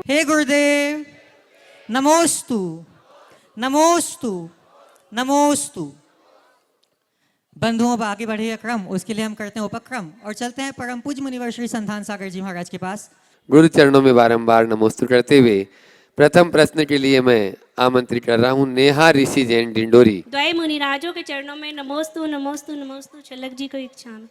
हे गुरुदेव, नमोस्तु नमोस्तु नमोस्तु। बंधुओं, अब आगे बढ़ेगा क्रम, उसके लिए हम करते हैं उपक्रम और चलते हैं परम पूज्य मुनिवर श्री संतान सागर जी महाराज के पास। गुरु चरणों में बारंबार नमोस्तु करते हुए प्रथम प्रश्न के लिए मैं आमंत्रित कर रहा हूँ नेहा ऋषि जैन डिंडोरी। द्वय मुनिराजों के चरणों में नमोस्तु नमोस्तु नमोस्तु। छलक जी को इच्छा में।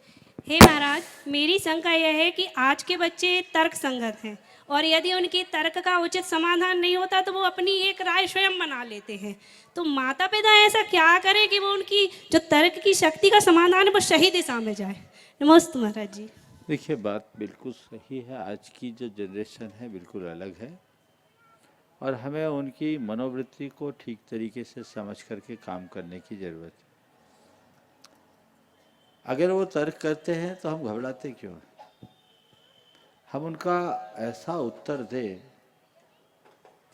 हे महाराज, मेरी शंका यह है कि आज के बच्चे तर्क संगत हैं और यदि उनकी तर्क का उचित समाधान नहीं होता तो वो अपनी एक राय स्वयं बना लेते हैं। तो माता पिता ऐसा क्या करें कि वो उनकी जो तर्क की शक्ति का समाधान है वो सही दिशा में जाए। नमोस्तु महाराज जी। देखिए, बात बिल्कुल सही है। आज की जो जनरेशन है बिल्कुल अलग है और हमें उनकी मनोवृत्ति को ठीक तरीके से समझ करके काम करने की ज़रूरत है। अगर वो तर्क करते हैं तो हम घबराते क्यों हैं? हम उनका ऐसा उत्तर दें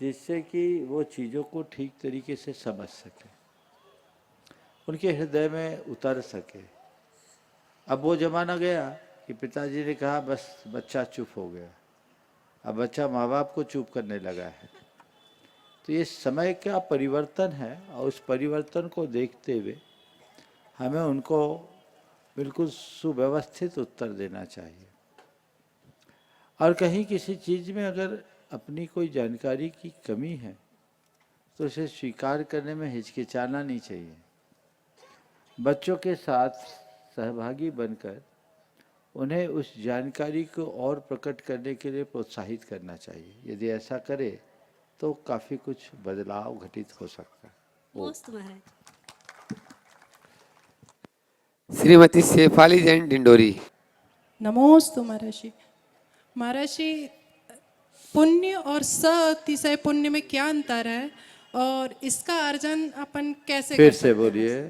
जिससे कि वो चीज़ों को ठीक तरीके से समझ सके, उनके हृदय में उतर सके। अब वो ज़माना गया कि पिताजी ने कहा बस बच्चा चुप हो गया, अब बच्चा माँ बाप को चुप करने लगा है। तो ये समय का परिवर्तन है और उस परिवर्तन को देखते हुए हमें उनको बिल्कुल सुव्यवस्थित उत्तर देना चाहिए। और कहीं किसी चीज़ में अगर अपनी कोई जानकारी की कमी है तो उसे स्वीकार करने में हिचकिचाना नहीं चाहिए। बच्चों के साथ सहभागी बनकर उन्हें उस जानकारी को और प्रकट करने के लिए प्रोत्साहित करना चाहिए। यदि ऐसा करे तो काफ़ी कुछ बदलाव घटित हो सकता है। नमोस्तु महाराज। श्रीमती शेफाली जैन डिंडोरी। नमोस्तु महर्षि। महर्षि, पुण्य और अतिशय पुण्य में क्या अंतर है और इसका अर्जन अपन कैसे फिर कर से सकते हैं? बोलिए।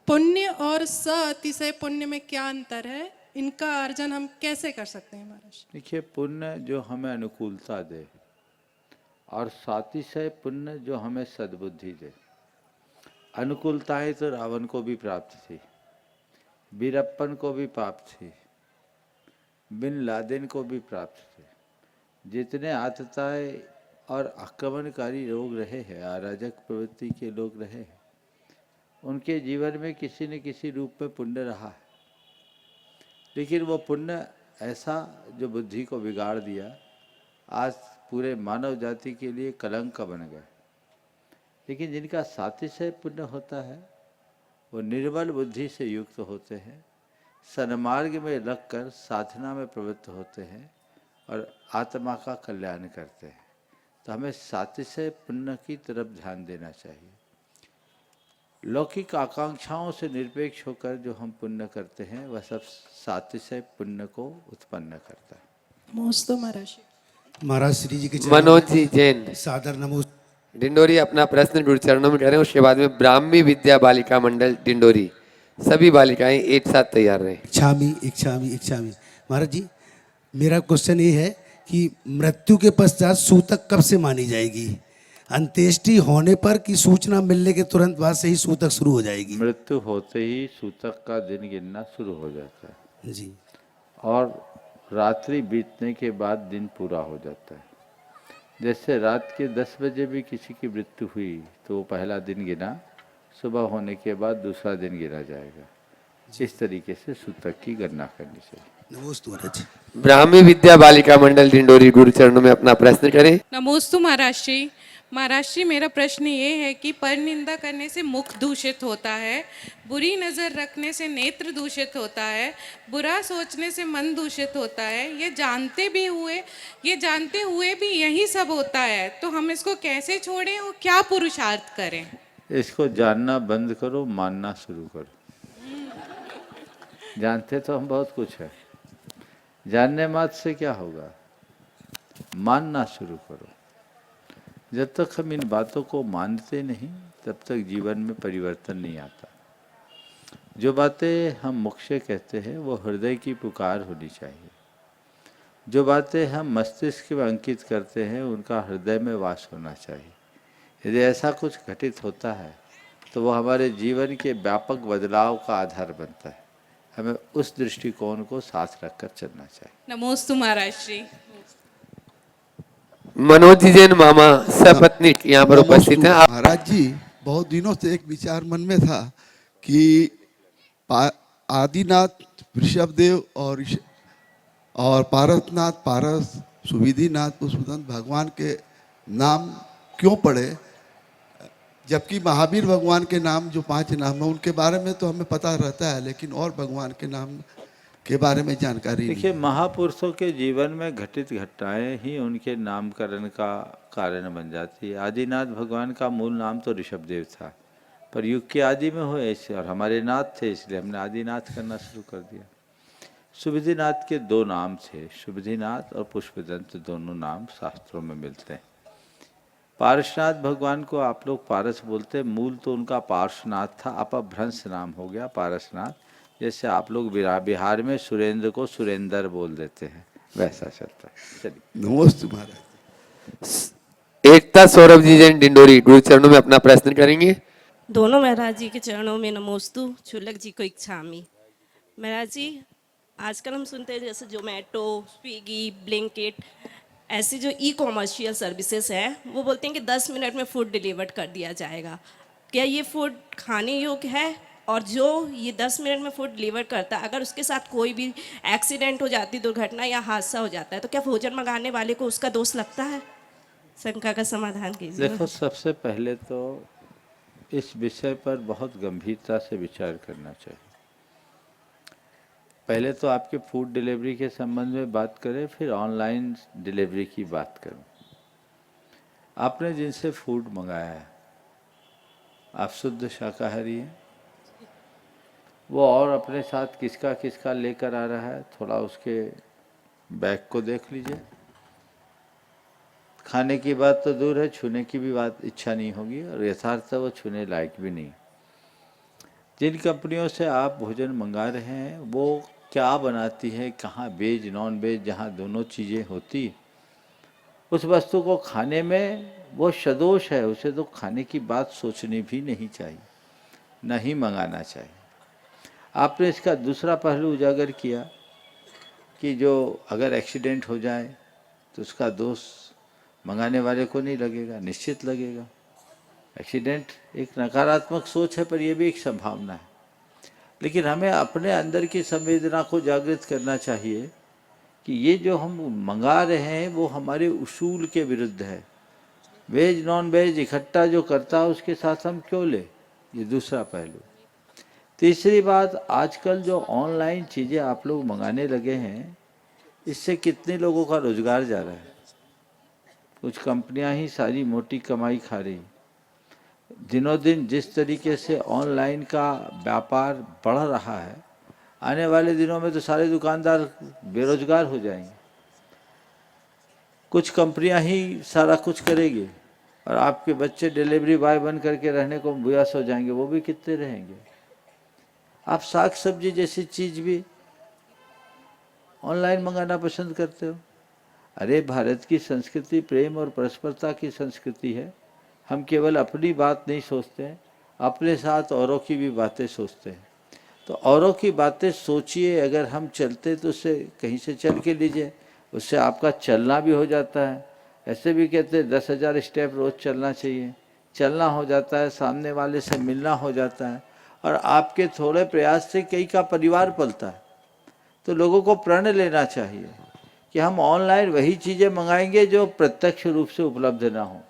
पुण्य और अतिशय पुण्य में क्या अंतर है, इनका अर्जन हम कैसे कर सकते हैं महर्षि? देखिए, पुण्य जो हमें अनुकूलता दे और सातिशय पुण्य जो हमें सद्बुद्धि दे। अनुकूलताएं तो रावण को भी प्राप्त थी, वीरप्पन को भी प्राप्त थी, बिन लादेन को भी प्राप्त थे। जितने आतताएं और आक्रमणकारी लोग रहे हैं, अराजक प्रवृत्ति के लोग रहे हैं, उनके जीवन में किसी न किसी रूप में पुण्य रहा है। लेकिन वो पुण्य ऐसा जो बुद्धि को बिगाड़ दिया, आज पूरे मानव जाति के लिए कलंक का बन गया। लेकिन जिनका सातिशय पुण्य होता है वो निर्बल बुद्धि से युक्त होते हैं, सन्मार्ग में लगकर साधना में प्रवृत्त होते हैं और आत्मा का कल्याण करते हैं। तो हमें सातिशय पुण्य की तरफ ध्यान देना चाहिए। लौकिक आकांक्षाओं से निरपेक्ष होकर जो हम पुण्य करते हैं वह सब सातिशय पुण्य को उत्पन्न करता है। नमोस्तु महर्षि। महाराज श्री जी के मनोज जी जैन सादर नमोस्तु। डिंडोरी अपना प्रश्न गुरु चरणों में करें, उसके बाद में ब्राह्मी विद्या बालिका मंडल डिंडोरी। सभी बालिकाएं एक साथ तैयार रहें। इच्छामी। महाराज जी, मेरा क्वेश्चन ये है कि मृत्यु के पश्चात सूतक कब से मानी जाएगी? अंत्येष्टि होने पर कि सूचना मिलने के तुरंत बाद से ही सूतक शुरू हो जाएगी? मृत्यु होते ही सूतक का दिन गिनना शुरू हो जाता है जी। और रात्रि बीतने के बाद दिन पूरा हो जाता है। जैसे रात के 10 बजे भी किसी की मृत्यु हुई तो वो पहला दिन गिना, सुबह होने के बाद दूसरा दिन गिना जाएगा। इस तरीके से सूतक की गणना करनी चाहिए। नमोस्तु महाराज जी। ब्राह्मी विद्या बालिका मंडल डिंडोरी गुरु चरणों में अपना प्रश्न करें। नमोस्तु महाराज जी। महाराज जी, मेरा प्रश्न ये है कि पर निंदा करने से मुख दूषित होता है, बुरी नज़र रखने से नेत्र दूषित होता है, बुरा सोचने से मन दूषित होता है। ये जानते हुए भी यही सब होता है, तो हम इसको कैसे छोड़ें और क्या पुरुषार्थ करें? इसको जानना बंद करो, मानना शुरू करो। जानते तो हम बहुत कुछ है, जानने मात्र से क्या होगा? मानना शुरू करो। जब तक हम इन बातों को मानते नहीं तब तक जीवन में परिवर्तन नहीं आता। जो बातें हम मुख से कहते हैं वो हृदय की पुकार होनी चाहिए। जो बातें हम मस्तिष्क में अंकित करते हैं उनका हृदय में वास होना चाहिए। यदि ऐसा कुछ घटित होता है तो वो हमारे जीवन के व्यापक बदलाव का आधार बनता है। हमें उस दृष्टिकोण को साथ रखकर चलना चाहिए। नमोस्तु महाराज जी। मनोज जी जैन मामा सपत्नीक यहाँ पर उपस्थित हैं। महाराज जी, बहुत दिनों से एक विचार मन में था कि आदिनाथ ऋषभदेव और पारसनाथ पारस सुविधिनाथ पुष्पदंत भगवान के नाम क्यों पढ़े, जबकि महावीर भगवान के नाम जो 5 नाम है उनके बारे में तो हमें पता रहता है, लेकिन और भगवान के नाम के बारे में जानकारी नहीं। देखिए, महापुरुषों के जीवन में घटित घटनाएं ही उनके नामकरण का कारण बन जाती है। आदिनाथ भगवान का मूल नाम तो ऋषभदेव था, पर युग के आदि में हुए ऐसे, और हमारे नाथ थे इसलिए हमने आदिनाथ करना शुरू कर दिया। सुविधिनाथ के 2 नाम थे, सुविधिनाथ और पुष्पदंत, दोनों नाम शास्त्रों में मिलते हैं। पार्श्वनाथ भगवान को आप लोग पारस बोलते हैं, मूल तो उनका पार्श्वनाथ था, अपभ्रंश नाम हो गया पारसनाथ। जैसे आप लोग बिहार में सुरेंद्र को सुरेंद्र बोल देते हैं, वैसा चलता है। चलिए, नमस्ते महाराज। एकता सौरभ जी जैन डिंडोरी गुरु चरणों में अपना प्रश्न करेंगे। दोनों महाराज जी के चरणों में नमोस्तु, छुलक जी को इच्छामी। महाराज जी, आजकल हम सुनते हैं जैसे जोमेटो, स्विगी, ब्लिंकिट, ऐसी जो ई कॉमर्शियल सर्विसेज हैं वो बोलते हैं कि 10 मिनट में फूड डिलीवर्ड कर दिया जाएगा। क्या ये फूड खाने योग्य है? और जो ये 10 मिनट में फूड डिलीवर करता है, अगर उसके साथ कोई भी एक्सीडेंट हो जाती, दुर्घटना या हादसा हो जाता है, तो क्या भोजन मंगाने वाले को उसका दोष लगता है? शंका का समाधान कीजिए। देखो, सबसे पहले तो इस विषय पर बहुत गंभीरता से विचार करना चाहिए। पहले तो आपके फूड डिलीवरी के संबंध में बात करें, फिर ऑनलाइन डिलीवरी की बात करूं। आपने जिनसे फूड मंगाया है, आप शुद्ध शाकाहारी हैं? वो और अपने साथ किसका किसका लेकर आ रहा है, थोड़ा उसके बैग को देख लीजिए। खाने की बात तो दूर है, छूने की भी बात इच्छा नहीं होगी, और यथार्थ वो छूने लायक भी नहीं। जिन कंपनियों से आप भोजन मंगा रहे हैं वो क्या बनाती है, कहाँ वेज नॉन वेज, जहाँ दोनों चीज़ें होती, उस वस्तु को खाने में वो सदोष है, उसे तो खाने की बात सोचनी भी नहीं चाहिए, नहीं मंगाना चाहिए। आपने इसका दूसरा पहलू उजागर किया कि जो अगर एक्सीडेंट हो जाए तो उसका दोष मंगाने वाले को नहीं लगेगा, निश्चित लगेगा। एक्सीडेंट एक नकारात्मक सोच है, पर यह भी एक संभावना है। लेकिन हमें अपने अंदर की संवेदना को जागृत करना चाहिए कि ये जो हम मंगा रहे हैं वो हमारे उसूल के विरुद्ध है। वेज नॉन वेज इकट्ठा जो करता है उसके साथ हम क्यों ले, ये दूसरा पहलू। तीसरी बात, आजकल जो ऑनलाइन चीज़ें आप लोग मंगाने लगे हैं, इससे कितने लोगों का रोजगार जा रहा है। कुछ कंपनियां ही सारी मोटी कमाई खा रही। दिनों दिन जिस तरीके से ऑनलाइन का व्यापार बढ़ रहा है, आने वाले दिनों में तो सारे दुकानदार बेरोजगार हो जाएंगे। कुछ कंपनियां ही सारा कुछ करेगी और आपके बच्चे डिलीवरी बॉय बन करके रहने को बुयास हो जाएंगे, वो भी कितने रहेंगे। आप साग सब्जी जैसी चीज़ भी ऑनलाइन मंगाना पसंद करते हो। अरे, भारत की संस्कृति प्रेम और परस्परता की संस्कृति है। हम केवल अपनी बात नहीं सोचते हैं, अपने साथ औरों की भी बातें सोचते हैं। तो औरों की बातें सोचिए, अगर हम चलते तो उससे कहीं से चल के लीजिए, उससे आपका चलना भी हो जाता है। ऐसे भी कहते हैं 10,000 स्टेप रोज़ चलना चाहिए, चलना हो जाता है, सामने वाले से मिलना हो जाता है, और आपके थोड़े प्रयास से कई का परिवार पलता है। तो लोगों को प्रण लेना चाहिए कि हम ऑनलाइन वही चीज़ें मंगाएंगे जो प्रत्यक्ष रूप से उपलब्ध ना हो।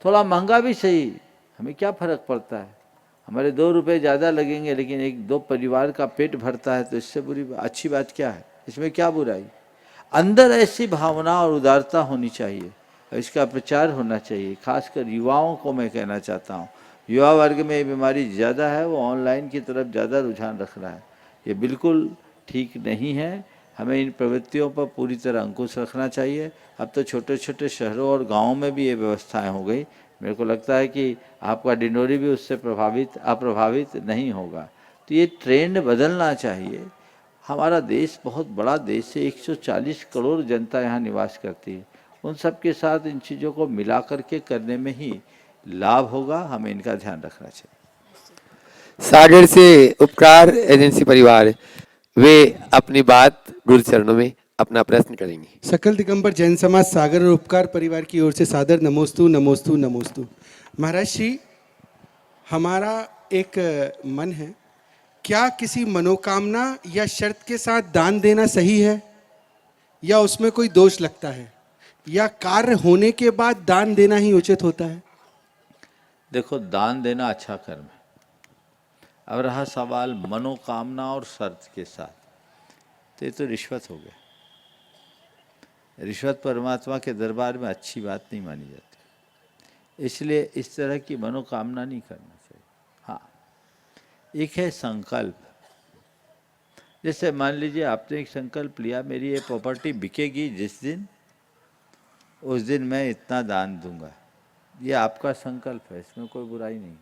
थोड़ा महंगा भी सही, हमें क्या फ़र्क पड़ता है, हमारे 2 रुपये ज़्यादा लगेंगे, लेकिन 1-2 परिवार का पेट भरता है, तो इससे अच्छी बात क्या है, इसमें क्या बुराई। अंदर ऐसी भावना और उदारता होनी चाहिए, और इसका प्रचार होना चाहिए। खासकर युवाओं को मैं कहना चाहता हूँ, युवा वर्ग में ये बीमारी ज़्यादा है, वो ऑनलाइन की तरफ ज़्यादा रुझान रख रहा है। ये बिल्कुल ठीक नहीं है। हमें इन प्रवृत्तियों पर पूरी तरह अंकुश रखना चाहिए। अब तो छोटे छोटे शहरों और गांवों में भी ये व्यवस्थाएं हो गई। मेरे को लगता है कि आपका डिंडोरी भी उससे अप्रभावित नहीं होगा। तो ये ट्रेंड बदलना चाहिए। हमारा देश बहुत बड़ा देश है, 140 करोड़ जनता यहाँ निवास करती है। उन सब के साथ इन चीज़ों को मिला करके करने में ही लाभ होगा। हमें इनका ध्यान रखना चाहिए। सागर से उपकार एजेंसी परिवार, वे अपनी बात गुरु चरणों में अपना प्रश्न करेंगी। सकल दिगंबर जैन समाज सागर और उपकार परिवार की ओर से सादर नमोस्तु नमोस्तु नमोस्तु। महाराज श्री, हमारा एक मन है, क्या किसी मनोकामना या शर्त के साथ दान देना सही है या उसमें कोई दोष लगता है, या कार्य होने के बाद दान देना ही उचित होता है? देखो, दान देना अच्छा कर्म है। अब रहा सवाल मनोकामना और शर्त के साथ, तो ये तो रिश्वत हो गया। रिश्वत परमात्मा के दरबार में अच्छी बात नहीं मानी जाती, इसलिए इस तरह की मनोकामना नहीं करना चाहिए। हाँ, एक है संकल्प। जैसे मान लीजिए आपने एक संकल्प लिया, मेरी ये प्रॉपर्टी बिकेगी जिस दिन, उस दिन मैं इतना दान दूंगा। ये आपका संकल्प है, इसमें कोई बुराई नहीं।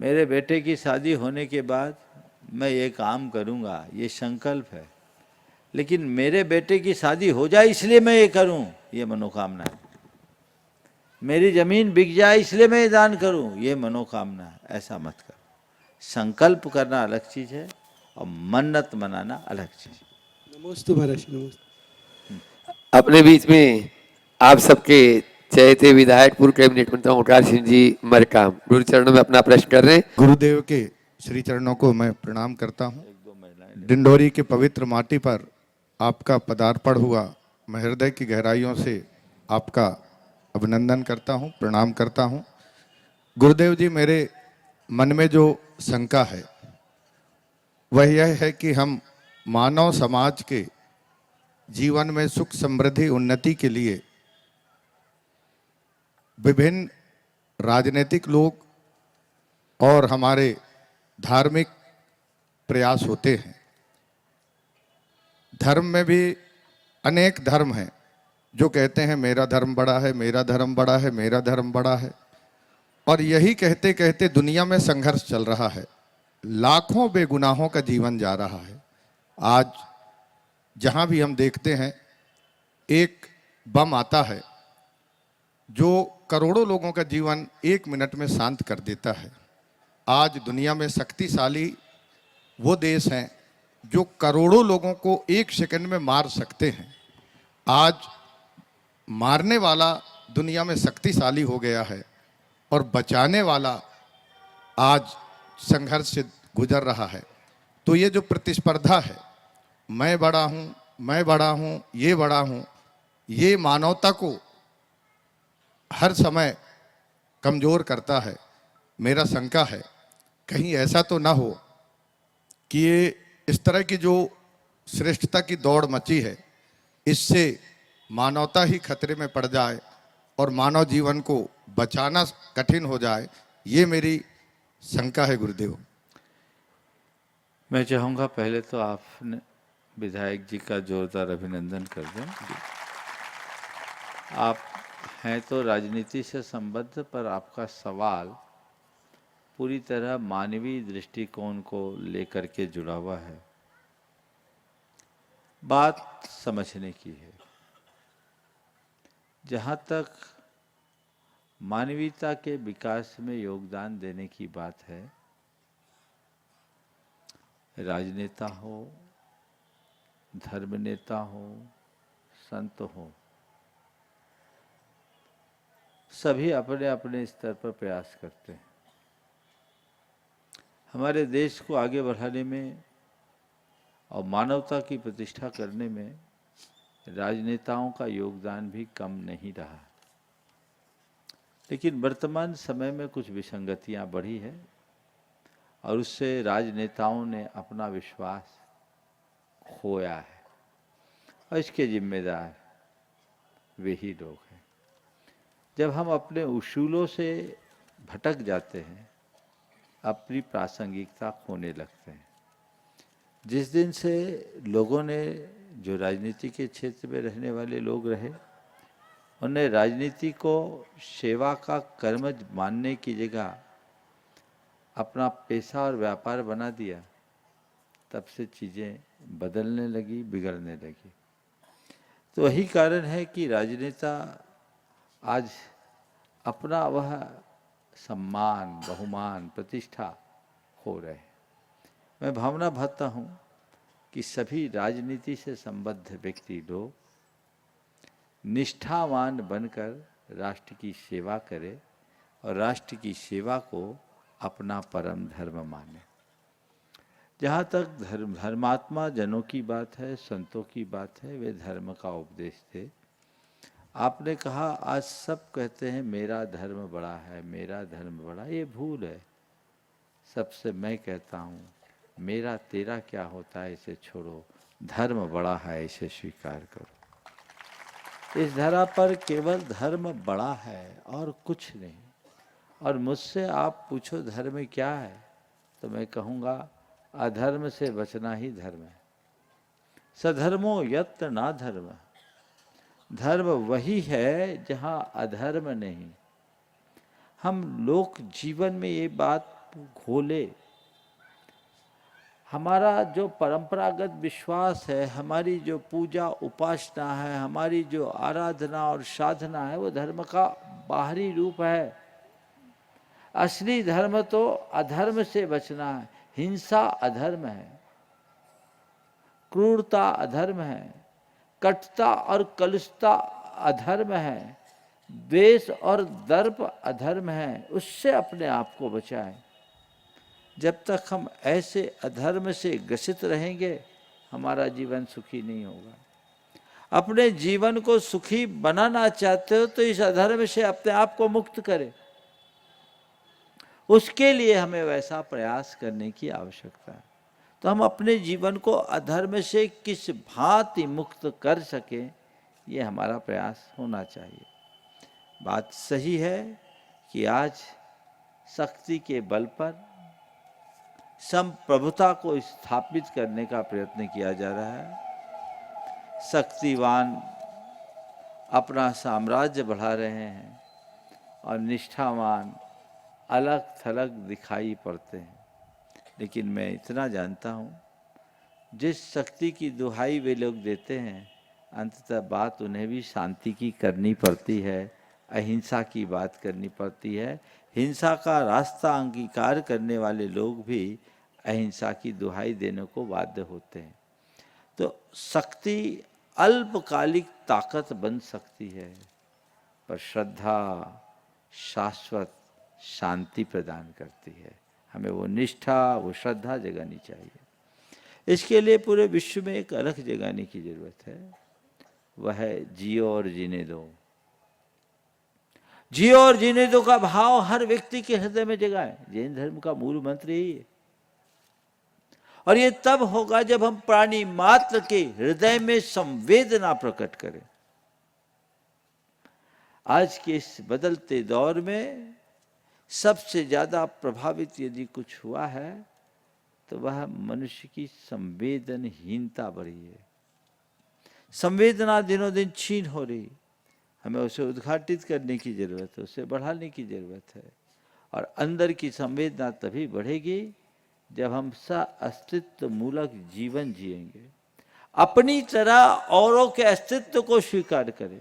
मेरे बेटे की शादी होने के बाद मैं ये काम करूंगा, ये संकल्प है। लेकिन मेरे बेटे की शादी हो जाए इसलिए मैं ये करूं, ये मनोकामना है। मेरी जमीन बिक जाए इसलिए मैं ये दान करूं, ये मनोकामना है। ऐसा मत करो। संकल्प करना अलग चीज है और मन्नत मनाना अलग चीज है। नमोस्तु महाराज, नमोस्तु। अपने बीच में आप सबके चहेते विधायक पूर्व कैबिनेट मंत्री ओंकार सिंह जी मरकाम गुरु चरणों में अपना प्रश्न कर रहे हैं। गुरुदेव के श्री चरणों को मैं प्रणाम करता हूँ। डिंडोरी के पवित्र माटी पर आपका पदार्पण हुआ, मैं हृदय की गहराइयों से आपका अभिनंदन करता हूँ, प्रणाम करता हूँ। गुरुदेव जी, मेरे मन में जो शंका है वह यह है कि हम मानव समाज के जीवन में सुख समृद्धि उन्नति के लिए विभिन्न राजनीतिक लोग और हमारे धार्मिक प्रयास होते हैं। धर्म में भी अनेक धर्म हैं जो कहते हैं मेरा धर्म बड़ा है, मेरा धर्म बड़ा है, मेरा धर्म बड़ा है, और यही कहते कहते दुनिया में संघर्ष चल रहा है। लाखों बेगुनाहों का जीवन जा रहा है। आज जहां भी हम देखते हैं एक बम आता है जो करोड़ों लोगों का जीवन 1 मिनट में शांत कर देता है। आज दुनिया में शक्तिशाली वो देश हैं जो करोड़ों लोगों को 1 सेकंड में मार सकते हैं। आज मारने वाला दुनिया में शक्तिशाली हो गया है और बचाने वाला आज संघर्ष से गुजर रहा है। तो ये जो प्रतिस्पर्धा है, मैं बड़ा हूँ, मैं बड़ा हूँ, ये बड़ा हूँ, ये मानवता को हर समय कमज़ोर करता है। मेरा शंका है कहीं ऐसा तो ना हो कि ये इस तरह की जो श्रेष्ठता की दौड़ मची है, इससे मानवता ही खतरे में पड़ जाए और मानव जीवन को बचाना कठिन हो जाए। ये मेरी शंका है गुरुदेव। मैं चाहूँगा पहले तो आपने विधायक जी का जोरदार अभिनंदन कर दें। आप हैं तो राजनीति से संबद्ध, पर आपका सवाल पूरी तरह मानवीय दृष्टिकोण को लेकर के जुड़ा हुआ है। बात समझने की है। जहाँ तक मानवीयता के विकास में योगदान देने की बात है, राजनेता हो, धर्म नेता हो, संत हो, सभी अपने अपने स्तर पर प्रयास करते हैं। हमारे देश को आगे बढ़ाने में और मानवता की प्रतिष्ठा करने में राजनेताओं का योगदान भी कम नहीं रहा। लेकिन वर्तमान समय में कुछ विसंगतियां बढ़ी है और उससे राजनेताओं ने अपना विश्वास खोया है, और इसके जिम्मेदार वे ही लोग हैं। जब हम अपने उसूलों से भटक जाते हैं, अपनी प्रासंगिकता खोने लगते हैं। जिस दिन से लोगों ने, जो राजनीति के क्षेत्र में रहने वाले लोग रहे, उन्हें राजनीति को सेवा का कर्म मानने की जगह अपना पेशा और व्यापार बना दिया, तब से चीज़ें बदलने लगी, बिगड़ने लगी। तो वही कारण है कि राजनेता आज अपना वह सम्मान, बहुमान, प्रतिष्ठा खो रहे हैं। मैं भावना भाता हूँ कि सभी राजनीति से संबद्ध व्यक्ति लोग निष्ठावान बनकर राष्ट्र की सेवा करें और राष्ट्र की सेवा को अपना परम धर्म माने। जहाँ तक धर्मात्मा जनों की बात है, संतों की बात है, वे धर्म का उपदेश थे। आपने कहा आज सब कहते हैं मेरा धर्म बड़ा है, मेरा धर्म बड़ा, ये भूल है। सबसे मैं कहता हूँ मेरा तेरा क्या होता है इसे छोड़ो, धर्म बड़ा है इसे स्वीकार करो। इस धरा पर केवल धर्म बड़ा है और कुछ नहीं। और मुझसे आप पूछो धर्म क्या है, तो मैं कहूँगा अधर्म से बचना ही धर्म है। सधर्मो यत्र ना धर्म, धर्म वही है जहाँ अधर्म नहीं। हम लोक जीवन में ये बात घोले। हमारा जो परंपरागत विश्वास है, हमारी जो पूजा उपासना है, हमारी जो आराधना और साधना है, वो धर्म का बाहरी रूप है। असली धर्म तो अधर्म से बचना है। हिंसा अधर्म है, क्रूरता अधर्म है, कटुता और कलुषता अधर्म है, द्वेष और दर्प अधर्म है। उससे अपने आप को बचाएं। जब तक हम ऐसे अधर्म से ग्रसित रहेंगे, हमारा जीवन सुखी नहीं होगा। अपने जीवन को सुखी बनाना चाहते हो तो इस अधर्म से अपने आप को मुक्त करें। उसके लिए हमें वैसा प्रयास करने की आवश्यकता है। तो हम अपने जीवन को अधर्म से किस भांति मुक्त कर सकें, ये हमारा प्रयास होना चाहिए। बात सही है कि आज शक्ति के बल पर संप्रभुता को स्थापित करने का प्रयत्न किया जा रहा है। शक्तिवान अपना साम्राज्य बढ़ा रहे हैं और निष्ठावान अलग थलग दिखाई पड़ते हैं। लेकिन मैं इतना जानता हूँ, जिस शक्ति की दुहाई वे लोग देते हैं, अंततः बात उन्हें भी शांति की करनी पड़ती है, अहिंसा की बात करनी पड़ती है। हिंसा का रास्ता अंगीकार करने वाले लोग भी अहिंसा की दुहाई देने को बाध्य होते हैं। तो शक्ति अल्पकालिक ताकत बन सकती है, पर श्रद्धा शाश्वत शांति प्रदान करती है। हमें वो निष्ठा, वो श्रद्धा जगानी चाहिए। इसके लिए पूरे विश्व में एक अलग जगाने की जरूरत है, वह है जियो और जीने दो। जियो और जीने दो का भाव हर व्यक्ति के हृदय में जगाए। जैन धर्म का मूल मंत्र यही है। और ये तब होगा जब हम प्राणी मात्र के हृदय में संवेदना प्रकट करें। आज के इस बदलते दौर में सबसे ज्यादा प्रभावित यदि कुछ हुआ है तो वह मनुष्य की संवेदनहीनता बढ़ी है। संवेदना दिनों दिन क्षीण हो रही। हमें उसे उद्घाटित करने की जरूरत है, उसे बढ़ाने की जरूरत है। और अंदर की संवेदना तभी बढ़ेगी जब हम अस्तित्व मूलक जीवन जिएंगे, अपनी तरह औरों के अस्तित्व को स्वीकार करें।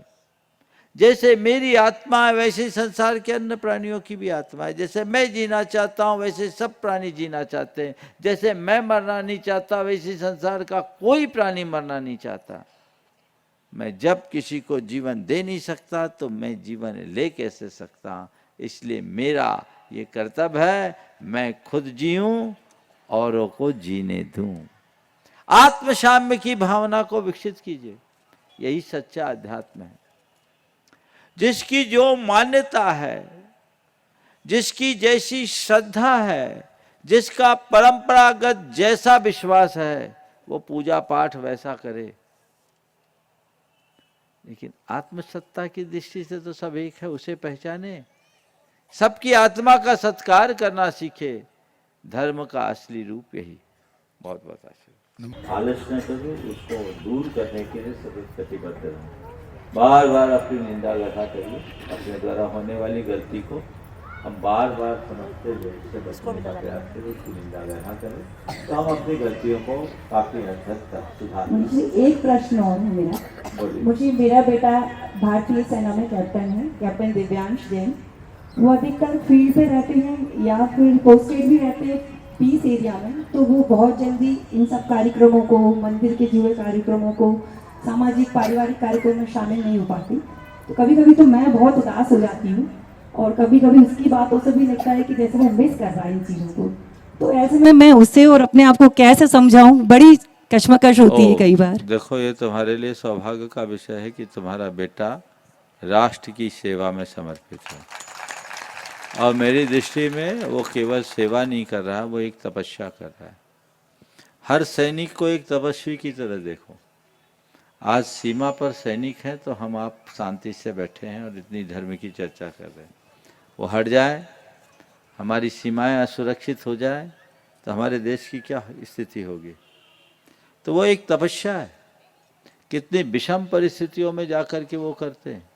जैसे मेरी आत्मा है वैसे संसार के अन्य प्राणियों की भी आत्मा है। जैसे मैं जीना चाहता हूं वैसे सब प्राणी जीना चाहते हैं। जैसे मैं मरना नहीं चाहता वैसे संसार का कोई प्राणी मरना नहीं चाहता। मैं जब किसी को जीवन दे नहीं सकता तो मैं जीवन ले कैसे सकता। इसलिए मेरा ये कर्तव्य है, मैं खुद जीऊं, औरों को जीने दूं। आत्मसाम्य की भावना को विकसित कीजिए। यही सच्चा अध्यात्म है। जिसकी जो मान्यता है, जिसकी जैसी श्रद्धा है, जिसका परंपरागत जैसा विश्वास है, वो पूजा पाठ वैसा करे। लेकिन आत्मसत्ता की दृष्टि से तो सब एक है, उसे पहचाने, सबकी आत्मा का सत्कार करना सीखे। धर्म का असली रूप यही। बहुत बहुत आशीर्वाद। आलस न करो, उसको दूर करने के लिए सभी प्रतिबद्ध रहो। बार बार अपनी निंदा लगा करिए। अपने द्वारा होने वाली गलती को हम बार बार समझते हुए इससे बचने का प्रयास करें, उसकी निंदा लगा करें, तो हम अपनी गलतियों को काफी हद तक सुधार। मुझे एक प्रश्न और है मेरा। मुझे मेरा बेटा भारतीय सेना में कैप्टन है, कैप्टन दिव्यांश जैन। वो अधिकतर फील्ड पे रहते हैं या फिर पोस्टेड भी रहते हैं, पीस एरिया में, तो वो बहुत जल्दी इन सब कार्यक्रमों को, मंदिर के जुड़े कार्यक्रमों को, सामाजिक पारिवारिक कार्यक्रमों में शामिल नहीं हो पाती। तो कभी कभी तो मैं बहुत उदास हो जाती हूँ और कभी कभी उसकी बातों से भी लगता है कि जैसे वो मिस कर रहा है इन चीज़ों को। तो ऐसे में मैं उससे और अपने आप को कैसे समझाऊं, बड़ी कश्मकश होती है कई बार। देखो, ये तुम्हारे लिए सौभाग्य का विषय है कि तुम्हारा बेटा राष्ट्र की सेवा में समर्पित है, और मेरी दृष्टि में वो केवल सेवा नहीं कर रहा, वो एक तपस्या कर रहा है। हर सैनिक को एक तपस्वी की तरह देखो। आज सीमा पर सैनिक हैं तो हम आप शांति से बैठे हैं और इतनी धर्म की चर्चा कर रहे हैं। वो हट जाए, हमारी सीमाएं असुरक्षित हो जाए तो हमारे देश की क्या स्थिति होगी। तो वो एक तपस्या है, कितनी विषम परिस्थितियों में जाकर के वो करते हैं।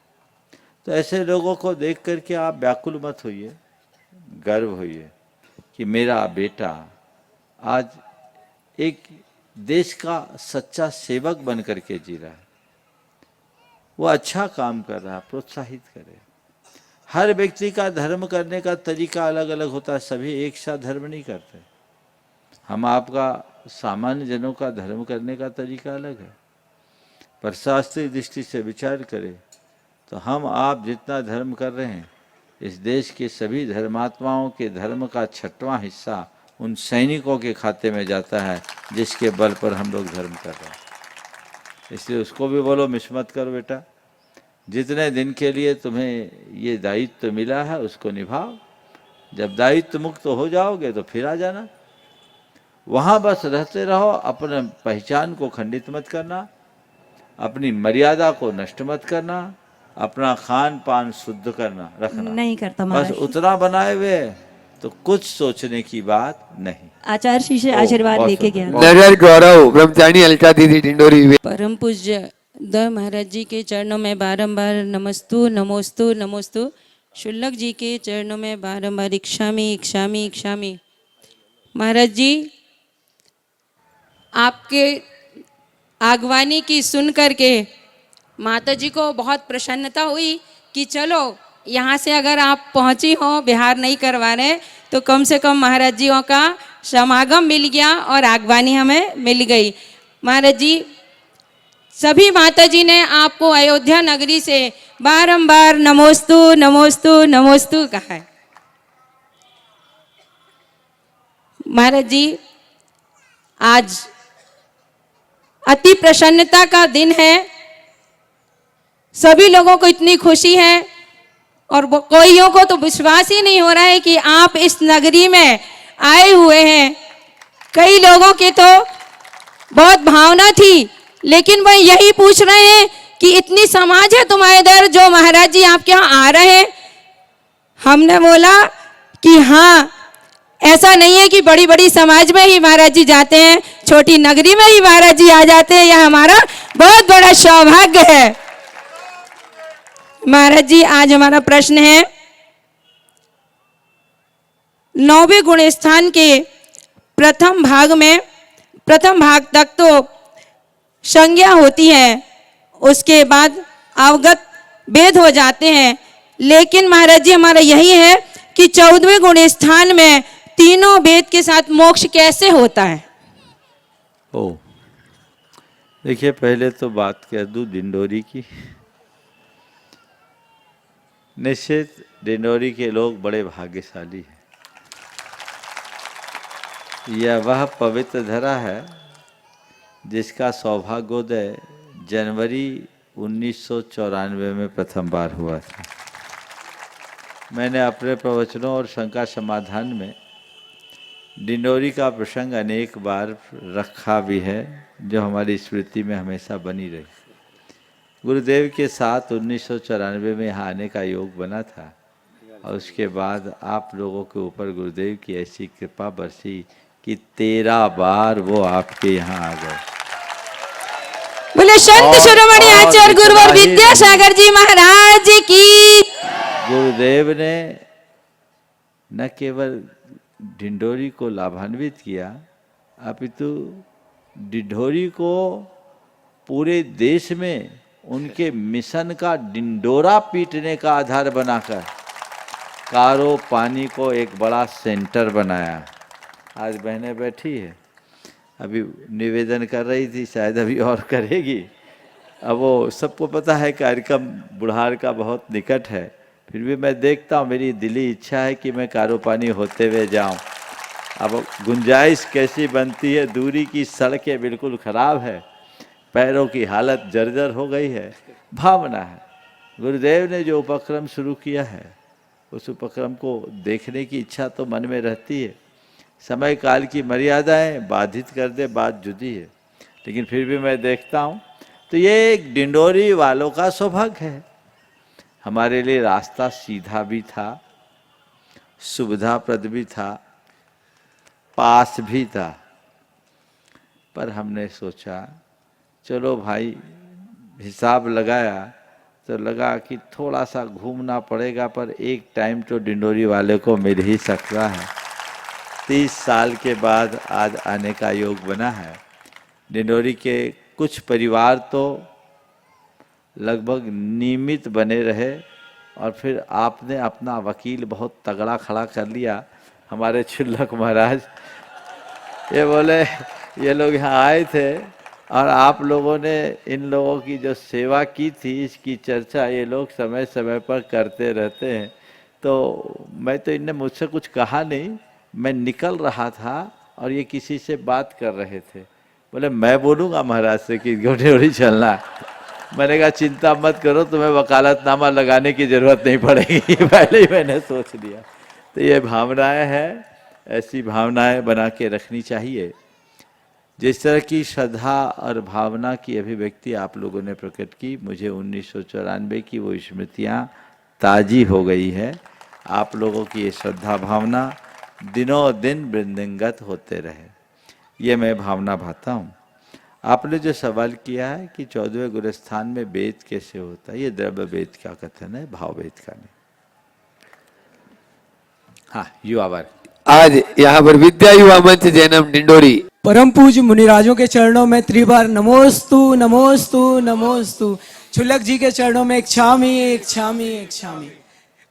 तो ऐसे लोगों को देख करके आप व्याकुल मत होइए, गर्व होइए कि मेरा बेटा आज एक देश का सच्चा सेवक बन करके जी रहा है, वो अच्छा काम कर रहा है, प्रोत्साहित करें। हर व्यक्ति का धर्म करने का तरीका अलग अलग होता है, सभी एक साथ धर्म नहीं करते। हम आपका सामान्य जनों का धर्म करने का तरीका अलग है, पर शास्त्रीय दृष्टि से विचार करें तो हम आप जितना धर्म कर रहे हैं, इस देश के सभी धर्मात्माओं के धर्म का 6वां हिस्सा उन सैनिकों के खाते में जाता है जिसके बल पर हम लोग धर्म कर रहे हैं। इसलिए उसको भी बोलो मिस मत करो बेटा, जितने दिन के लिए तुम्हें ये दायित्व मिला है उसको निभाओ। जब दायित्व मुक्त हो जाओगे तो फिर आ जाना, वहाँ बस रहते रहो। अपने पहचान को खंडित मत करना, अपनी मर्यादा को नष्ट मत करना, अपना खान पान शुद्ध करना रखना, नहीं करता बस महाराज। उतना बनाए हुए तो कुछ सोचने की बात नहीं। आचार्य श्री से आशीर्वाद लेके गया। नगर गौरव ब्रह्मचारिणी अलका दीदी डिंडोरी। परम पूज्य द महाराज जी के चरणों में बारंबार नमस्तु नमोस्तु नमोस्तु। शुल्लक जी के चरणों में बारंबार इक्षामी इक्षामी इक्षामी। महाराज जी, आपके आगवानी की सुन करके माता जी को बहुत प्रसन्नता हुई कि चलो यहाँ से अगर आप पहुँची हो, बिहार नहीं करवा रहे, तो कम से कम महाराज जियों का समागम मिल गया और आगवानी हमें मिल गई। महाराज जी, सभी माता जी ने आपको अयोध्या नगरी से बारंबार नमोस्तु नमोस्तु नमोस्तु कहा है। महाराज जी, आज अति प्रसन्नता का दिन है, सभी लोगों को इतनी खुशी है और कोईयों को तो विश्वास ही नहीं हो रहा है कि आप इस नगरी में आए हुए हैं। कई लोगों के तो बहुत भावना थी, लेकिन वह यही पूछ रहे हैं कि इतनी समाज है तुम्हारे इधर जो महाराज जी आपके यहाँ आ रहे हैं। हमने बोला कि हाँ, ऐसा नहीं है कि बड़ी बड़ी समाज में ही महाराज जी जाते हैं, छोटी नगरी में ही महाराज जी आ जाते हैं। यह हमारा बहुत बड़ा सौभाग्य है। महाराज जी, आज हमारा प्रश्न है, 9वें गुण स्थान के प्रथम भाग तक तो संज्ञा होती है, उसके बाद अवगत भेद हो जाते हैं। लेकिन महाराज जी, हमारा यही है कि 14वें गुण स्थान में तीनों भेद के साथ मोक्ष कैसे होता है। देखिए, पहले तो बात कह दूं डिंडोरी की। निश्चित डिंडोरी के लोग बड़े भाग्यशाली हैं। यह वह पवित्र धरा है जिसका सौभाग्योदय जनवरी 1994 में प्रथम बार हुआ था। मैंने अपने प्रवचनों और शंका समाधान में डिंडोरी का प्रसंग अनेक बार रखा भी है, जो हमारी स्मृति में हमेशा बनी रही। गुरुदेव के साथ 1994 में यहाँ आने का योग बना था और उसके बाद आप लोगों के ऊपर गुरुदेव की ऐसी कृपा बरसी कि 13 बार वो आपके यहाँ आ गए। बोले संत शिरोमणि आचार्य गुरुवर विद्यासागर जी महाराज की। गुरुदेव ने न केवल डिंडोरी को लाभान्वित किया, अपितु डिंडोरी को पूरे देश में उनके मिशन का डिंडोरा पीटने का आधार बनाकर कारो पानी को एक बड़ा सेंटर बनाया आज बहनें बैठी है, अभी निवेदन कर रही थी, शायद अभी और करेगी। अब वो सबको पता है कार्यक्रम बुढ़ार का बहुत निकट है, फिर भी मैं देखता हूँ, मेरी दिली इच्छा है कि मैं कारोपानी होते हुए जाऊँ। अब गुंजाइश कैसी बनती है, दूरी की सड़कें बिल्कुल ख़राब है, पैरों की हालत जर्जर हो गई है। भावना है, गुरुदेव ने जो उपक्रम शुरू किया है उस उपक्रम को देखने की इच्छा तो मन में रहती है। समय काल की मर्यादाएं बाधित कर दे, बात जुदी है, लेकिन फिर भी मैं देखता हूँ तो ये एक डिंडोरी वालों का सौभाग्य है। हमारे लिए रास्ता सीधा भी था, सुविधाप्रद भी था, पास भी था, पर हमने सोचा चलो भाई, हिसाब लगाया तो लगा कि थोड़ा सा घूमना पड़ेगा, पर एक टाइम तो डिंडोरी वाले को मिल ही सकता है। 30 साल के बाद आज आने का योग बना है। डिंडोरी के कुछ परिवार तो लगभग नियमित बने रहे और फिर आपने अपना वकील बहुत तगड़ा खड़ा कर लिया। हमारे छुल्लक महाराज ये बोले ये लोग यहाँ आए थे और आप लोगों ने इन लोगों की जो सेवा की थी इसकी चर्चा ये लोग समय समय पर करते रहते हैं। तो मैं तो इनने मुझसे कुछ कहा नहीं, मैं निकल रहा था और ये किसी से बात कर रहे थे। बोले मैं बोलूँगा महाराज से कि डिंडोरी चलना है। मैंने कहा चिंता मत करो, तुम्हें वकालतनामा लगाने की ज़रूरत नहीं पड़ेगी, पहले ही मैंने सोच लिया। तो ये भावनाएं हैं, ऐसी भावनाएं बना के रखनी चाहिए। जिस तरह की श्रद्धा और भावना की अभिव्यक्ति आप लोगों ने प्रकट की, मुझे 1994 की वो स्मृतियाँ ताज़ी हो गई है। आप लोगों की ये श्रद्धा भावना दिनों दिन वृद्धिंगत होते रहे, ये मैं भावना भाता हूँ। आपने जो सवाल किया है कि 14वें गुरस्थान में वेद कैसे होता है, ये द्रव्य वेद का कथन है, भाव वेद का नहीं। हाँ, युवा वर्ग आज यहाँ पर विद्या युवा मंच जैनम डिंडोरी परम पूज्य मुनिराजों के चरणों में त्रिबार नमोस्तु नमोस्तु नमोस्तु। छुल्लक जी के चरणों में एक छामी एक छामी एक छामी।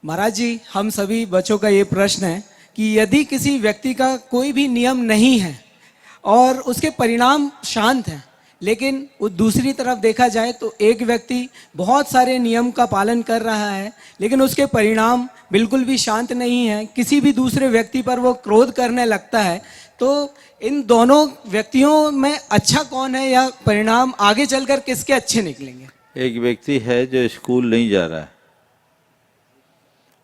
महाराज जी, हम सभी बच्चों का ये प्रश्न है कि यदि किसी व्यक्ति का कोई भी नियम नहीं है और उसके परिणाम शांत हैं, लेकिन वो दूसरी तरफ देखा जाए तो एक व्यक्ति बहुत सारे नियम का पालन कर रहा है लेकिन उसके परिणाम बिल्कुल भी शांत नहीं है, किसी भी दूसरे व्यक्ति पर वो क्रोध करने लगता है, तो इन दोनों व्यक्तियों में अच्छा कौन है या परिणाम आगे चलकर किसके अच्छे निकलेंगे? एक व्यक्ति है जो स्कूल नहीं जा रहा है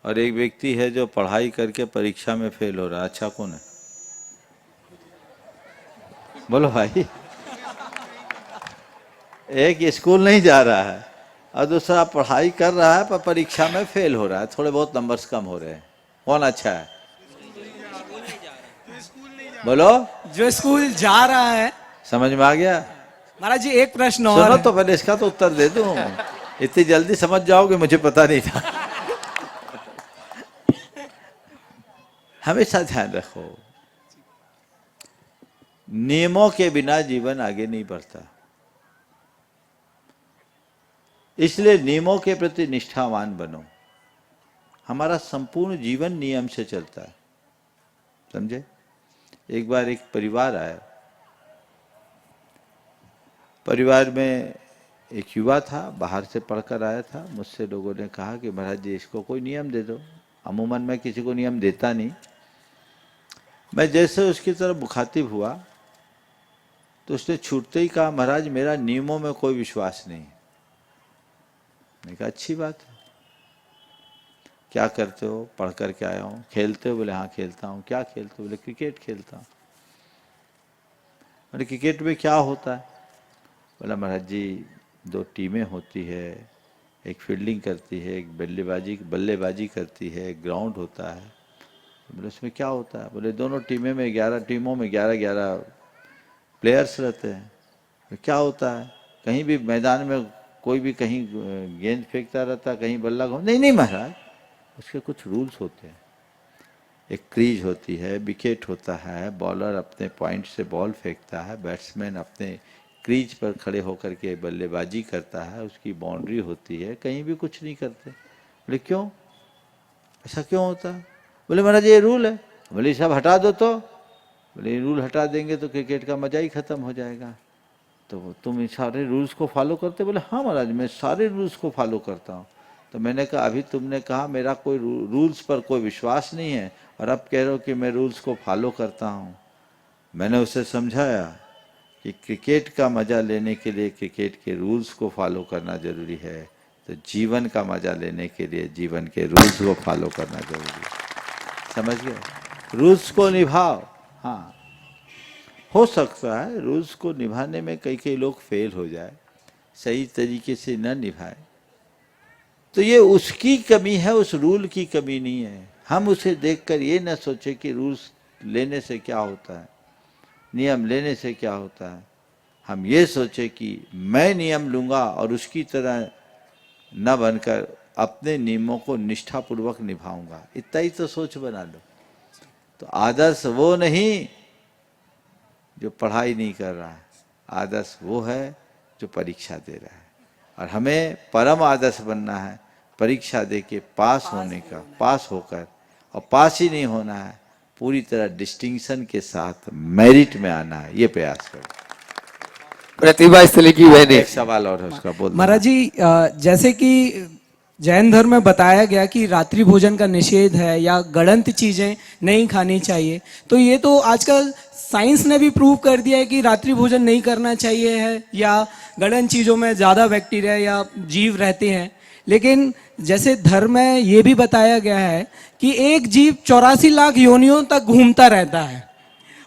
और एक व्यक्ति है जो पढ़ाई करके परीक्षा में फेल हो रहा है। अच्छा कौन है? बोलो भाई। एक स्कूल नहीं जा रहा है और दूसरा पढ़ाई कर रहा है पर परीक्षा में फेल हो रहा है, थोड़े बहुत नंबर्स कम हो रहे हैं। कौन अच्छा है? बोलो। जो स्कूल जा रहा है। समझ में आ गया? महाराज जी एक प्रश्न और सुनो है। तो पहले इसका तो उत्तर दे दूं। इतनी जल्दी समझ जाओगे मुझे पता नहीं था। हमेशा ध्यान रखो, नियमों के बिना जीवन आगे नहीं बढ़ता, इसलिए नियमों के प्रति निष्ठावान बनो। हमारा संपूर्ण जीवन नियम से चलता है, समझे? एक बार एक परिवार आया, परिवार में एक युवा था, बाहर से पढ़कर आया था। मुझसे लोगों ने कहा कि महाराज जी इसको कोई नियम दे दो। अमूमन मैं किसी को नियम देता नहीं। मैं जैसे उसकी तरफ मुखातिब हुआ तो उसने छूटते ही कहा महाराज मेरा नियमों में कोई विश्वास नहीं। मैंने कहा अच्छी बात है, क्या करते हो? पढ़ कर के आया हूँ। खेलते हो? बोले हाँ खेलता हूँ। क्या खेलते हो? बोले क्रिकेट खेलता हूँ। बोले क्रिकेट में क्या होता है? बोला महाराज जी 2 टीमें होती है, एक फील्डिंग करती है, एक बल्लेबाजी करती है, एक ग्राउंड होता है। बोले उसमें क्या होता है? बोले दोनों टीमों में 11 प्लेयर्स रहते हैं। क्या होता है? कहीं भी मैदान में कोई भी कहीं गेंद फेंकता रहता, कहीं बल्ला घूम। नहीं महाराज, उसके कुछ रूल्स होते हैं। एक क्रीज होती है, विकेट होता है, बॉलर अपने पॉइंट से बॉल फेंकता है, बैट्समैन अपने क्रीज पर खड़े होकर के बल्लेबाजी करता है, उसकी बाउंड्री होती है। कहीं भी कुछ नहीं करते। बोले क्यों, ऐसा क्यों होता है? बोले महाराज ये रूल है। बोले सब हटा दो तो। बोले रूल हटा देंगे तो क्रिकेट का मजा ही खत्म हो जाएगा। तो तुम सारे रूल्स को फॉलो करते? बोले हाँ महाराज, मैं सारे रूल्स को फॉलो करता हूँ। तो मैंने कहा अभी तुमने कहा मेरा कोई रूल्स पर कोई विश्वास नहीं है, और अब कह रहे हो कि मैं रूल्स को फॉलो करता हूँ। मैंने उसे समझाया कि क्रिकेट का मज़ा लेने के लिए क्रिकेट के रूल्स को फॉलो करना ज़रूरी है, तो जीवन का मज़ा लेने के लिए जीवन के रूल्स को फॉलो करना ज़रूरी है। समझ गए? रूल्स को निभाओ। हाँ, हो सकता है रूल्स को निभाने में कई लोग फेल हो जाए, सही तरीके से न निभाए, तो ये उसकी कमी है, उस रूल की कमी नहीं है। हम उसे देखकर ये न सोचे कि रूल्स लेने से क्या होता है, नियम लेने से क्या होता है। हम ये सोचे कि मैं नियम लूँगा और उसकी तरह न बनकर अपने नियमों को निष्ठापूर्वक निभाऊंगा, इतना ही तो सोच बना लो। तो आदर्श वो नहीं जो पढ़ाई नहीं कर रहा है, आदर्श वो है जो परीक्षा दे रहा है। और हमें परम आदर्श बनना है, परीक्षा दे के पास होने का, पास होकर, और पास ही नहीं होना है, पूरी तरह डिस्टिंक्शन के साथ मेरिट में आना है, ये प्रयास करो। प्रतिभा स्थली की बहनें, एक सवाल और है उसका बोल। महाराज जी, जैसे कि जैन धर्म में बताया गया कि रात्रि भोजन का निषेध है या गलत चीजें नहीं खानी चाहिए, तो ये तो आजकल साइंस ने भी प्रूव कर दिया है कि रात्रि भोजन नहीं करना चाहिए है, या गलत चीजों में ज्यादा बैक्टीरिया या जीव रहते हैं। लेकिन जैसे धर्म में ये भी बताया गया है कि एक जीव 84 लाख योनियों तक घूमता रहता है,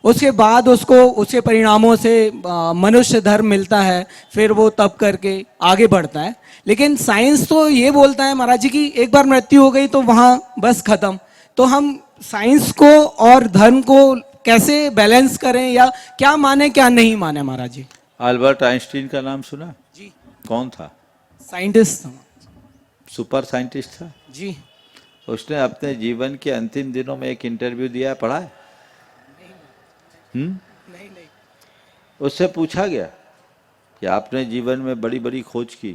उसके बाद उसको उसके परिणामों से मनुष्य धर्म मिलता है, फिर वो तप करके आगे बढ़ता है। लेकिन साइंस तो ये बोलता है महाराज जी की एक बार मृत्यु हो गई तो वहाँ बस खत्म। तो हम साइंस को और धर्म को कैसे बैलेंस करें, या क्या माने क्या नहीं माने महाराज जी? अल्बर्ट आइंस्टीन का नाम सुना जी? कौन था? साइंटिस्ट था। सुपर साइंटिस्ट था जी। उसने अपने जीवन के अंतिम दिनों में एक इंटरव्यू दिया, पढ़ा है? नहीं। उससे पूछा गया कि आपने जीवन में बड़ी बड़ी खोज की,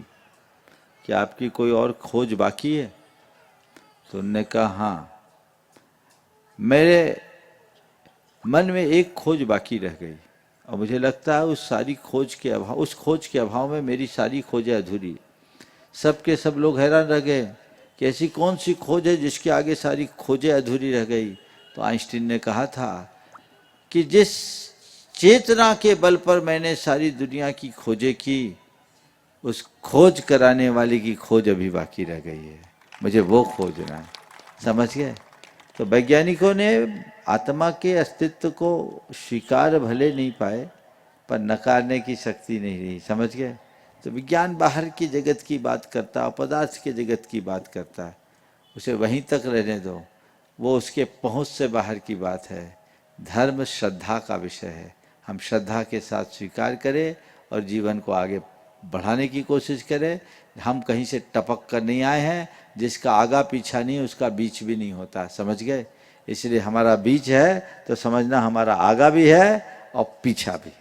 क्या आपकी कोई और खोज बाकी है? तो उन्होंने कहा हाँ, मेरे मन में एक खोज बाकी रह गई, और मुझे लगता है उस खोज के अभाव में मेरी सारी खोजें अधूरी। सबके सब लोग हैरान रह गए कि ऐसी कौन सी खोज है जिसके आगे सारी खोजें अधूरी रह गई। तो आइंस्टीन ने कहा था कि जिस चेतना के बल पर मैंने सारी दुनिया की खोजें की, उस खोज कराने वाले की खोज अभी बाकी रह गई है, मुझे वो खोजना है। समझ गए? तो वैज्ञानिकों ने आत्मा के अस्तित्व को स्वीकार भले नहीं पाए, पर नकारने की शक्ति नहीं रही। समझ गए? तो विज्ञान बाहर की जगत की बात करता है, पदार्थ के जगत की बात करता है, उसे वहीं तक रहने दो, वो उसके पहुंच से बाहर की बात है। धर्म श्रद्धा का विषय है, हम श्रद्धा के साथ स्वीकार करें और जीवन को आगे बढ़ाने की कोशिश करें। हम कहीं से टपक कर नहीं आए हैं, जिसका आगा पीछा नहीं उसका बीच भी नहीं होता। समझ गए? इसलिए हमारा बीच है तो समझना हमारा आगा भी है और पीछा भी।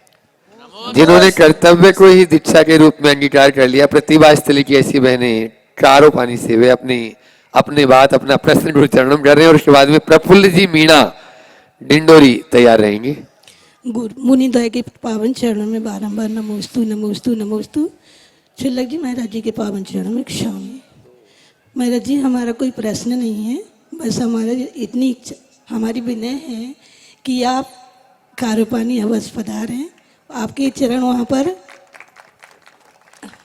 जिन्होंने कर्तव्य को ही दीक्षा के रूप में अंगीकार कर लिया, प्रतिभा स्थली की ऐसी बहनें कारो पानी से वे अपना प्रश्न गुरु चरणों में कर रहे हैं, और उसके बाद में प्रफुल्ल जी मीणा डिंडोरी तैयार रहेंगे। मुनिद्वय के पावन चरणों में बारंबार नमोस्तु नमोस्तु नमोस्तु। शुल्लक जी महाराज जी के पावन चरणों में क्षमा। महाराज जी, हमारा कोई प्रश्न नहीं है, बस हमारा इतनी हमारी विनय है कि आप कारोपानी अवश्य पधारें। आपके चरण वहाँ पर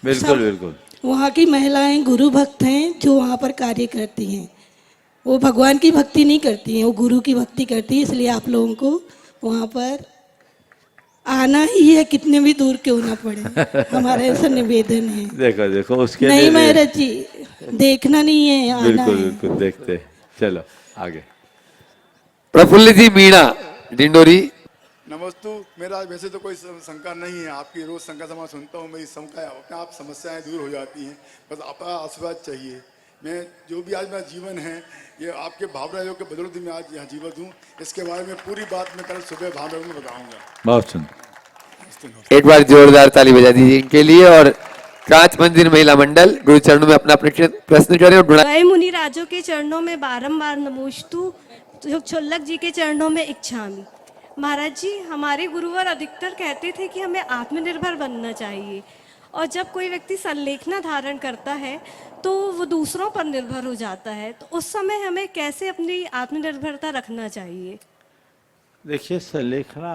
बिल्कुल वहाँ की महिलाएं गुरु भक्त हैं जो वहाँ पर कार्य करती हैं। वो भगवान की भक्ति नहीं करती हैं, वो गुरु की भक्ति करती है। इसलिए आप लोगों को वहाँ पर आना ही है, कितने भी दूर क्यों ना पड़े। हमारा ऐसा निवेदन है। देखो उसके नहीं महाराज जी, देखना नहीं है, आना है। बिल्कुल देखते। चलो आगे। प्रफुल्ल जी मीणा डिंडोरी। नमस्तु। मेरा वैसे तो कोई शंका नहीं है, आपकी रोज शंका समा सुनता हूँ, मेरी शंका अपने आप समस्याएं दूर हो जाती हैं, बस आपका आशीर्वाद चाहिए। मैं जो भी आज मेरा जीवन है, ये आपके भावना योग के बदौलत में आज यहाँ जीवित हूँ। इसके बारे में पूरी बात मैं कल सुबह भावना में बताऊंगा। बहुत सुंदर। एक बार जोरदार ताली बजा दीजिए इनके लिए। और कांच मंदिर महिला मंडल गुरु चरणों में अपना प्रश्न करें। और वै मुनि राजों के चरणों में बारंबार नमोस्तु, शुल्लक जी के चरणों में इच्छामि। महाराज जी, हमारे गुरुवर अधिकतर कहते थे कि हमें आत्मनिर्भर बनना चाहिए, और जब कोई व्यक्ति संलेखना धारण करता है तो वो दूसरों पर निर्भर हो जाता है, तो उस समय हमें कैसे अपनी आत्मनिर्भरता रखना चाहिए? देखिए, संलेखना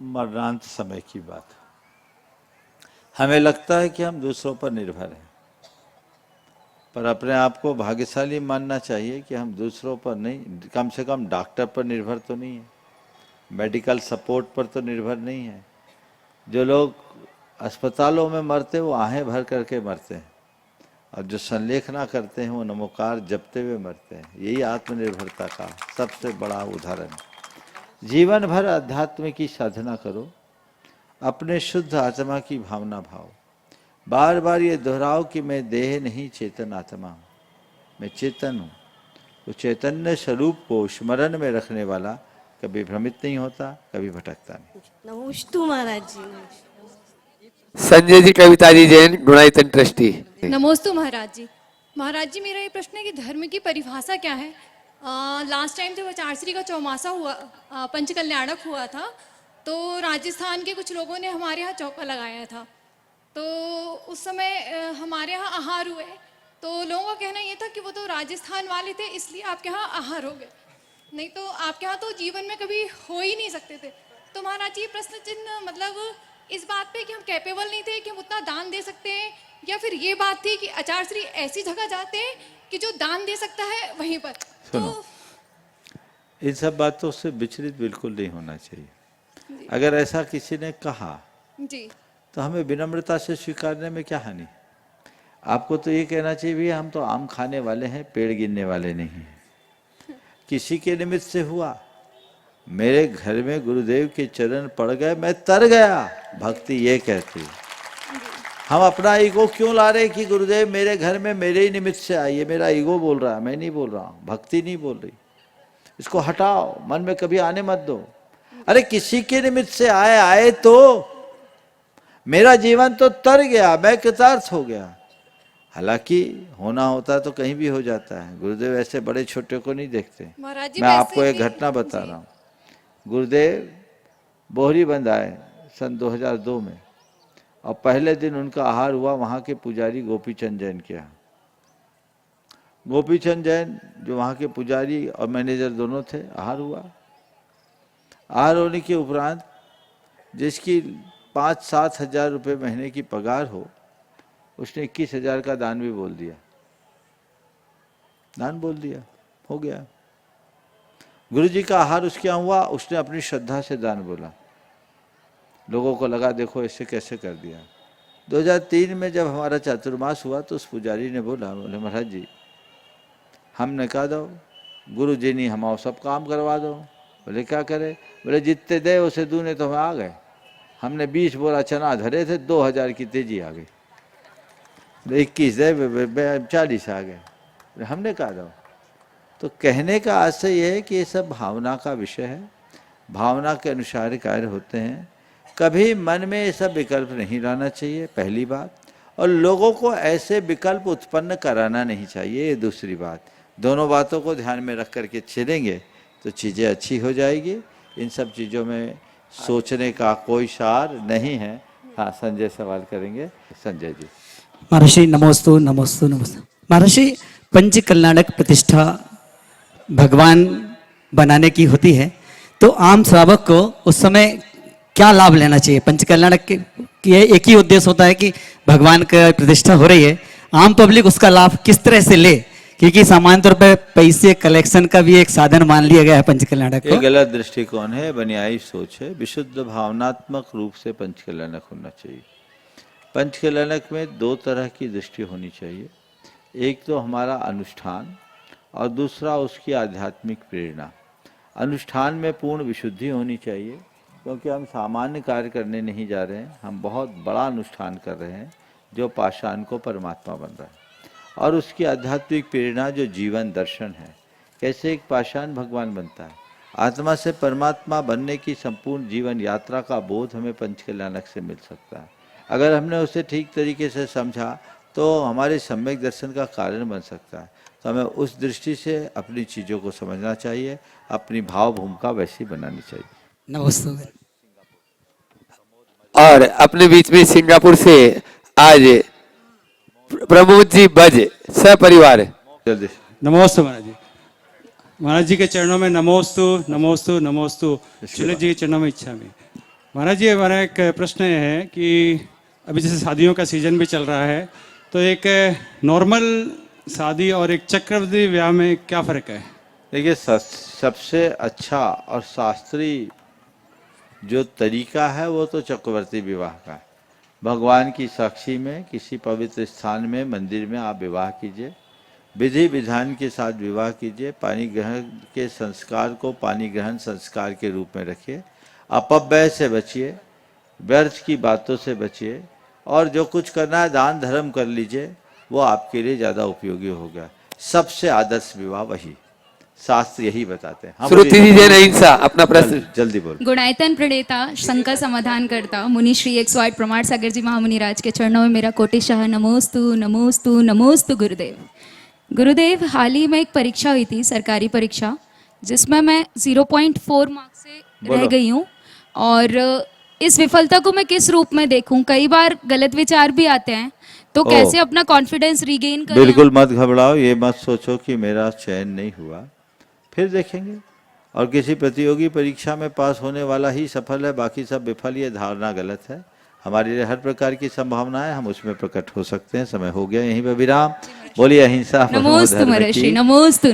मरणांत समय की बात है। हमें लगता है कि हम दूसरों पर निर्भर हैं, पर अपने आप को भाग्यशाली मानना चाहिए कि हम दूसरों पर नहीं, कम से कम डॉक्टर पर निर्भर तो नहीं है, मेडिकल सपोर्ट पर तो निर्भर नहीं है। जो लोग अस्पतालों में मरते वो आहें भर करके मरते हैं, और जो संलेखना करते हैं वो नमोकार जपते हुए मरते हैं। यही आत्मनिर्भरता का सबसे बड़ा उदाहरण है। जीवन भर अध्यात्म की साधना करो, अपने शुद्ध आत्मा की भावना भाव, बार बार ये दोहराओ कि मैं देह नहीं चेतन आत्मा हूँ, मैं चेतन हूँ। तो चैतन्य स्वरूप को स्मरण में रखने वाला कभी भ्रमित नहीं होता, कभी भटकता नहीं। नमोस्तु महाराज जी। संजय जी, कविता जी जैन, गुणायतन ट्रस्टी। नमोस्तु महाराज जी। महाराज जी, मेरा ये प्रश्न है कि धर्म की परिभाषा क्या है? लास्ट टाइम जब आचार्यश्री का चौमासा हुआ, पंचकल्याणक हुआ था, तो राजस्थान के कुछ लोगों ने हमारे यहाँ चौका लगाया था। तो उस समय हमारे यहाँ आहार हुए, तो लोगों का कहना ये था कि वो तो राजस्थान वाले थे इसलिए आपके यहाँ आहार हो गए, नहीं तो आपके यहाँ तो जीवन में कभी हो ही नहीं सकते थे। तो महाराज जी, प्रश्न चिन्ह मतलब इस बात पे कि हम कैपेबल नहीं थे कि हम उतना दान दे सकते हैं, या फिर ये बात थी कि आचार्यश्री ऐसी जगह जाते हैं कि जो दान दे सकता है वहीं पर। सुनो, इन सब बातों से विचलित बिल्कुल नहीं होना चाहिए। अगर ऐसा किसी ने कहा जी, तो हमें विनम्रता से स्वीकारने में क्या हानि। आपको तो ये कहना चाहिए भैया, हम तो आम खाने वाले हैं, पेड़ गिनने वाले नहीं हैं। किसी के निमित्त से हुआ, मेरे घर में गुरुदेव के चरण पड़ गए, मैं तर गया, भक्ति ये कहती है। हम अपना ईगो क्यों ला रहे कि गुरुदेव मेरे घर में मेरे ही निमित्त से आइए, मेरा ईगो बोल रहा है, मैं नहीं बोल रहा हूँ, भक्ति नहीं बोल रही। इसको हटाओ, मन में कभी आने मत दो। अरे किसी के निमित्त से आए तो मेरा जीवन तो तर गया, मैं कृतार्थ हो गया। हालांकि होना होता तो कहीं भी हो जाता है, गुरुदेव ऐसे बड़े छोटे को नहीं देखते। मैं आपको एक घटना बता रहा हूँ। गुरुदेव बोहरी बंद आए सन 2002 में, और पहले दिन उनका आहार हुआ वहाँ के पुजारी गोपीचंद जैन के यहाँ। गोपीचंद जैन जो वहाँ के पुजारी और मैनेजर दोनों थे, आहार हुआ। आहार होने के उपरांत जिसकी 5-7 हज़ार रुपये महीने की पगार हो, उसने 21,000 का दान भी बोल दिया। दान बोल दिया, हो गया। गुरुजी का आहार उसके यहाँ हुआ, उसने अपनी श्रद्धा से दान बोला। लोगों को लगा देखो ऐसे कैसे कर दिया। 2003 में जब हमारा चातुर्मास हुआ तो उस पुजारी ने बोला, बोले महाराज जी हमने कहा दो, गुरु जी ने हम सब काम करवा दो। बोले क्या करे? बोले जितने दे उसे दूने तो हम आ गए। हमने 20 बोरा चना धरे थे, 2000 की तेजी आ गई। 21 दे 40 आ गए। हमने कहा दो। तो कहने का आशय यह है कि ये सब भावना का विषय है, भावना के अनुसार कार्य होते हैं। कभी मन में ये सब विकल्प नहीं लाना चाहिए, पहली बात, और लोगों को ऐसे विकल्प उत्पन्न कराना नहीं चाहिए, ये दूसरी बात। दोनों बातों को ध्यान में रख करके चलेंगे तो चीज़ें अच्छी हो जाएगी। इन सब चीज़ों में सोचने का कोई सार नहीं है। हाँ, संजय सवाल करेंगे। संजय जी। महर्षि नमोस्तु नमोस्तु नमोस्तु। महर्षि, पंच कल्याणक प्रतिष्ठा भगवान बनाने की होती है, तो आम श्रावक को उस समय क्या लाभ लेना चाहिए? पंच कल्याणक के एक ही उद्देश्य होता है कि भगवान का प्रतिष्ठा हो रही है, आम पब्लिक उसका लाभ किस तरह से ले? क्योंकि सामान्य तौर पर पैसे कलेक्शन का भी एक साधन मान लिया गया है पंच कल्याणक को। ये गलत दृष्टिकोण है, बनियाई सोच है। विशुद्ध भावनात्मक रूप से पंच कल्याणक होना चाहिए। पंच कल्याणक में दो तरह की दृष्टि होनी चाहिए, एक तो हमारा अनुष्ठान और दूसरा उसकी आध्यात्मिक प्रेरणा। अनुष्ठान में पूर्ण विशुद्धि होनी चाहिए, क्योंकि हम सामान्य कार्य करने नहीं जा रहे हैं, हम बहुत बड़ा अनुष्ठान कर रहे हैं जो पाषाण को परमात्मा बन रहा है। और उसकी आध्यात्मिक प्रेरणा जो जीवन दर्शन है, कैसे एक पाषाण भगवान बनता है। आत्मा से परमात्मा बनने की संपूर्ण जीवन यात्रा का बोध हमें पंच कल्याणक से मिल सकता है। अगर हमने उसे ठीक तरीके से समझा तो हमारे सम्यक दर्शन का कारण बन सकता है। तो हमें उस दृष्टि से अपनी चीज़ों को समझना चाहिए, अपनी भाव भूमिका वैसी बनानी चाहिए। नमस्ते। और अपने बीच में सिंगापुर से आज प्रमोद जी बज सपरिवार। जल्दी नमोस्तु महाराज जी। महाराज जी के चरणों में नमोस्तु नमोस्तु नमोस्तु। चुलक जी के चरणों में इच्छा में। महाराज जी हमारा एक प्रश्न है कि अभी जैसे शादियों का सीजन भी चल रहा है, तो एक नॉर्मल शादी और एक चक्रवृद्धि विवाह में क्या फ़र्क है? देखिए, सबसे अच्छा और शास्त्रीय जो तरीका है वो तो चक्रवर्ती विवाह का है। भगवान की साक्षी में किसी पवित्र स्थान में मंदिर में आप विवाह कीजिए, विधि विधान के साथ विवाह कीजिए, पानी ग्रहण के संस्कार को पानी ग्रहण संस्कार के रूप में रखिए, अपव्यय से बचिए, व्यर्थ की बातों से बचिए, और जो कुछ करना है दान धर्म कर लीजिए, वो आपके लिए ज़्यादा उपयोगी होगा। सबसे आदर्श विवाह वही, शास्त्र यही बताते हैं। श्रुति जी जैन अहिंसा, अपना प्रश्न जल्दी बोल। गुणायतन प्रणेता, शंका समाधान करता, मुनि श्री 108 प्रमाण सागर जी महामुनि राज के चरणों में मेरा कोटिशाह नमोस्तु नमोस्तु नमोस्तु गुरुदेव। गुरुदेव, हाल ही में एक परीक्षा हुई थी, सरकारी परीक्षा, जिसमें मैं 0.4 मार्क्स से रह गई हूँ, और इस विफलता को मैं किस रूप में देखूं? कई बार गलत विचार भी आते हैं, तो कैसे अपना कॉन्फिडेंस रिगेन करें? बिल्कुल मत घबराओ, ये मत सोचो कि मेरा चयन नहीं हुआ, फिर देखेंगे। और किसी प्रतियोगी परीक्षा में पास होने वाला ही सफल है, बाकी सब विफल, ये धारणा गलत है। हमारे लिए हर प्रकार की संभावना है, हम उसमें प्रकट हो सकते हैं। समय हो गया, यहीं पर विराम। बोलिए अहिंसा। नमोस्तु महर्षि, नमोस्तु।